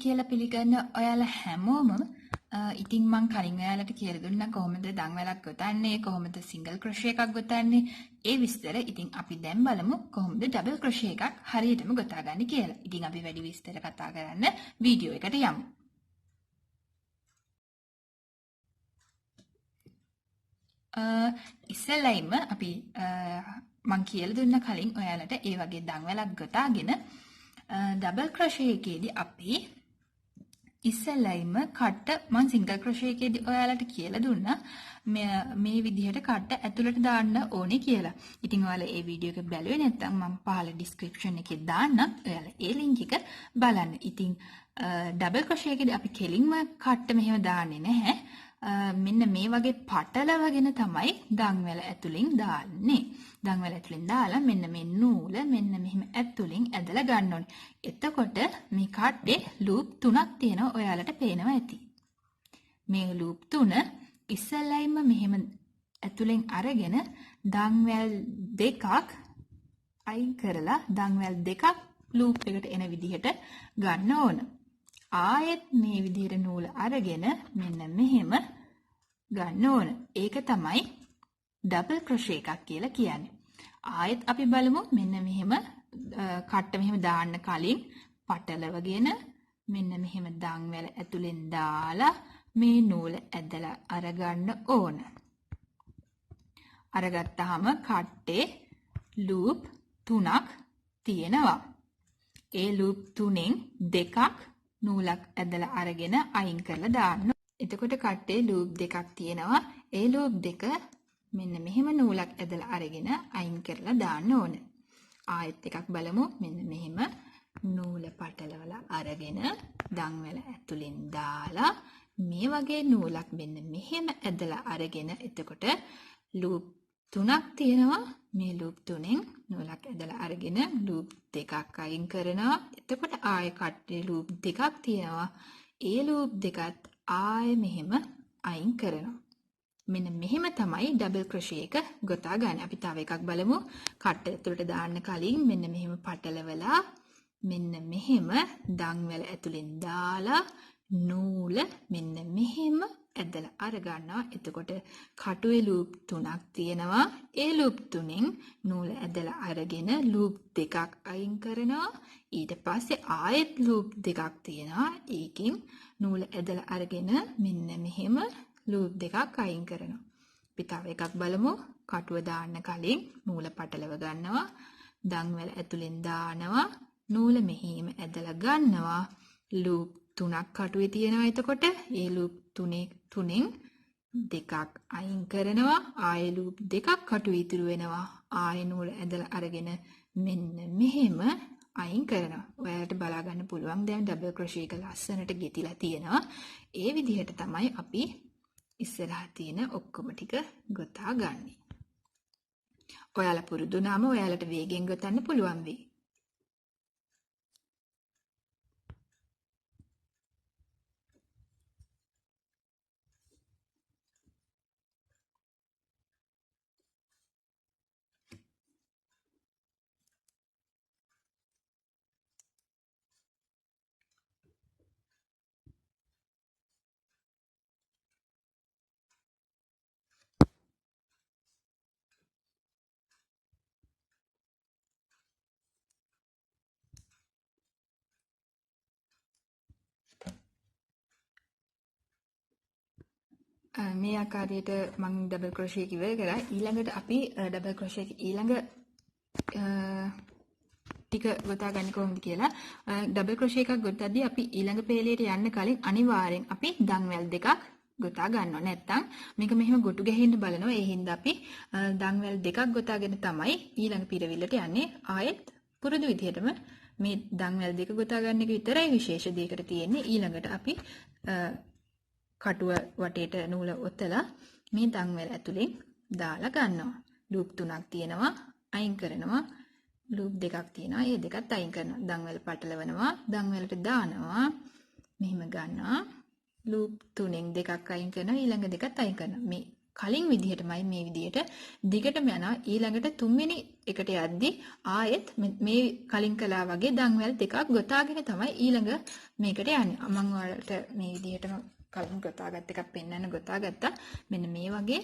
කියලා පිළිගන්න ඔයාලා හැමෝම ඉතින් මම කලින් ඔයාලට කියලා දුන්නා කොහොමද දන්වැලක් ගොතන්නේ කොහොමද සිංගල් ක්‍රොෂේ එකක් ගොතන්නේ ඒ විස්තර ඉතින් අපි දැන් බලමු කොහොමද ඩබල් ක්‍රොෂේ එකක් හරියටම ගොතාගන්නේ කියලා. ඉතින් අපි වැඩි විස්තර කතා කරන්න වීඩියෝ එකට යමු. ඉස්සෙල්ලයින්ම අපි මම කියලා දුන්න කලින් ඔයාලට ඒ වගේ දන්වැලක් ගොතාගෙන ඩබල් ක්‍රොෂේ එකේදී අපි ඉස්සෙල්ලයින්ම කට්ට මම සිංගල් ක්‍රොෂේ එකේදී ඔයාලට කියලා දුන්නා මේ විදිහට කට්ට ඇතුළට දාන්න ඕනේ කියලා. ඉතින් ඔයාලා ඒ වීඩියෝ එක බැලුවේ නැත්නම් මම පහළ ඩිස්ක්‍රිප්ෂන් එකේ දාන්නම්. ඔයාලා ඒ ලින්ක් එක බලන්න. ඉතින් ඩබල් ක්‍රොෂේ එකේදී අපි කෙලින්ම කට්ට මෙහෙම දාන්නේ නැහැ. මෙන්න මේ වගේ පටලවගෙන තමයි දන්වැල ඇතුලින් දාන්නේ. දන්වැල ඇතුලින් දාලා මෙන්න මේ නූල මෙන්න මෙහෙම ඇතුලින් ඇදලා ගන්න ඕනේ. එතකොට මේ කට්ටේ ලූප් 3ක් තියෙනවා ඔයාලට පේනවා ඇති. මේ ලූප් 3 ඉස්සෙල්ලයින්ම මෙහෙම ඇතුලින් අරගෙන දන්වැල් දෙකක් අයින් කරලා දන්වැල් දෙකක් ලූප් එකට එන විදිහට ගන්න ඕන. ආයෙත් මේ විදිහට නූල අරගෙන මෙන්න මෙහෙම ගන්න ඕන. ඒක තමයි ඩබල් ක්‍රොෂේ එකක් කියලා කියන්නේ. ආයෙත් අපි බලමු මෙන්න මෙහෙම කට්ට මෙහෙම දාන්න කලින් පටලවගෙන මෙන්න මෙහෙම දන්වැල ඇතුලෙන් දාලා මේ නූල ඇදලා අරගන්න ඕන. අරගත්තාම කට්ටේ ලූප් 3ක් තියෙනවා. ඒ ලූප් 3න් දෙකක් නූලක් ඇදලා අරගෙන අයින් කරලා දාන්න. එතකොට කට්ටේ ලූප් දෙකක් තියෙනවා. ඒ ලූප් දෙක මෙන්න මෙහෙම නූලක් ඇදලා අරගෙන අයින් කරලා දාන්න ඕන. ආයෙත් එකක් බලමු. මෙන්න මෙහෙම නූල පටලවලා අරගෙන දන්වැල ඇතුලෙන් දාලා මේ වගේ නූලක් මෙන්න මෙහෙම ඇදලා අරගෙන එතකොට ලූප් 3ක් තියෙනවා. මේ ලූප් 3න් නූලක් ඇදලා අරගෙන ලූප් දෙකක් අයින් කරනවා. එතකොට ආයෙ කට්ටේ ලූප් දෙකක් තියෙනවා. ඒ ලූප් දෙකත් ආයෙ මෙහෙම අයින් කරනවා. මෙන්න මෙහෙම තමයි ඩබල් ක්‍රොෂේ එක ගොතා ගන්න. අපි තව එකක් බලමු. කට්ට ඇතුළට දාන්න කලින් මෙන්න මෙහෙම පටලවලා මෙන්න මෙහෙම දන්වැල ඇතුලෙන් දාලා නූල මෙන්න මෙහෙම ඇදලා අර ගන්නවා. එතකොට කටුවේ ලූප් 3ක් තියෙනවා. ඒ ලූප් 3න් නූල ඇදලා අරගෙන ලූප් දෙකක් අයින් කරනවා. ඊට පස්සේ ආයෙත් ලූප් දෙකක් තියෙනවා. ඒකින් නූල ඇදලා අරගෙන මෙන්න මෙහෙම ලූප් දෙකක් අයින් කරනවා. අපි තව එකක් බලමු. කටුව දාන්න කලින් නූල පටලව ගන්නවා. දන්වැල ඇතුලෙන් දානවා. නූල මෙහෙම ඇදලා ගන්නවා. ලූප් 3ක් කටුවේ තියෙනවා. එතකොට ඒ ලූප් 3න් දෙකක් අයින් කරනවා. ආයෙ ලූප් දෙකක් කටුවේ ඉතුරු වෙනවා. ආයෙ නූල ඇදලා අරගෙන මෙන්න මෙහෙම අයින් කරනවා. ඔයාලට බලා ගන්න පුළුවන් දැන් ඩබල් ක්‍රොෂේ එක ලස්සනට ගෙතිලා තියෙනවා. ඒ විදිහට තමයි අපි ඉස්සරහා තියෙන ඔක්කොම ටික ගොතා ගන්නේ. ඔයාලා පුරුදු වුණාම ඔයාලට වේගෙන් ගොතන්න පුළුවන් වෙයි. මේ ආකාරයට මම ඩබල් ක්‍රොෂේ එක ඉවර කරා. ඊළඟට අපි ඩබල් ක්‍රොෂේ එක ඊළඟ ටික ගොතා ගන්න කොහොමද කියලා. ඩබල් ක්‍රොෂේ එකක් ගොතද්දී අපි ඊළඟ පේලියට යන්න කලින් අනිවාර්යෙන් අපි දන්වැල් දෙකක් ගොතා ගන්නවා. නැත්තම් මේක මෙහෙම ගොටු ගැහෙන්න බලනවා. ඒ හින්දා අපි දන්වැල් දෙකක් ගොතාගෙන තමයි ඊළඟ පිරවිල්ලට යන්නේ. ආයෙත් පුරුදු විදිහටම මේ දන්වැල් දෙක ගොතා ගන්න එක විතරයි විශේෂ දෙයකට තියෙන්නේ. ඊළඟට අපි කටුව වටේට නූල ඔතලා මේ දන්වැල ඇතුලෙන් දාලා ගන්නවා. ලූප් 3ක් තියෙනවා. අයින් කරනවා. ලූප් දෙකක් තියෙනවා. ඒ දෙකත් අයින් කරනවා. දන්වැල පටලවනවා. දන්වැලට දානවා. මෙහෙම ගන්නවා. ලූප් 3න් දෙකක් අයින් කරනවා. ඊළඟ දෙකත් අයින් කරනවා. මේ කලින් විදිහටමයි මේ විදිහට දිගටම යනවා. ඊළඟට තුන්වෙනි එකට යද්දි ආයෙත් මේ කලින් කළා වගේ දන්වැල් දෙකක් ගොතාගෙන තමයි ඊළඟ මේකට යන්නේ. මම ඔයාලට මේ විදිහටම කලින් ගොතාගත් එකක් පෙන්වන්න ගොතාගත්තා. මෙන්න මේ වගේ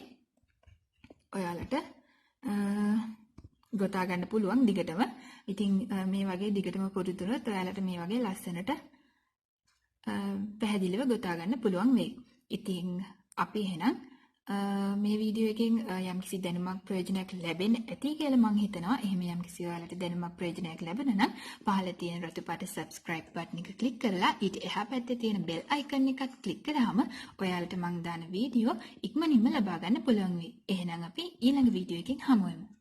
ඔයාලට ගොතා ගන්න පුළුවන් දිගටම. ඉතින් මේ වගේ දිගටම පුරුදු වුණොත් ඔයාලට මේ වගේ ලස්සනට පැහැදිලිව ගොතා ගන්න පුළුවන් වෙයි. ඉතින් අපි එහෙනම් මේ වීඩියෝ එකෙන් යම්කිසි දැනුමක් ප්‍රයෝජනයක් ලැබෙන්න ඇති කියලා මම හිතනවා. එහෙම යම්කිසි ඔයාලට දැනුමක් ප්‍රයෝජනයක් ලැබුණා නම් පහළ තියෙන රතු පාට subscribe button එක click කරලා ඊට එහා පැත්තේ තියෙන bell icon එකත් click කරාම ඔයාලට මම දාන වීඩියෝ ඉක්මනින්ම ලබා ගන්න පුළුවන් වෙයි. එහෙනම් අපි ඊළඟ වීඩියෝ එකෙන් හමු වෙමු.